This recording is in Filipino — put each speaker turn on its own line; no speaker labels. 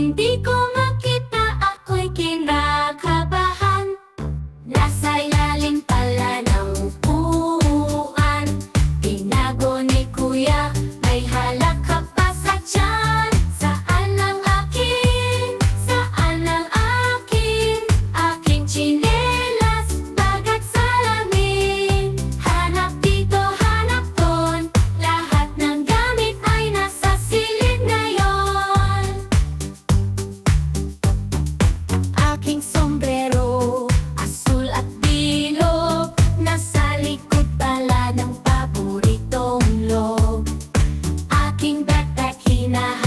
Hindi ko makita, ako'y kinakabahan. Nasa ilalim pala ng upuan. Tinago ni kuya, may halak ka pa sa tiyan. Saan ang akin? Saan ang akin? Aking tsinelas, bag at salamin. Hanap dito, hanap doon. Lahat ng gamit ay nasa silid ngayon. Aking sombrero, asul at bilog. Nasa likod pala ng paboritong log. Aking backpack, hinahanap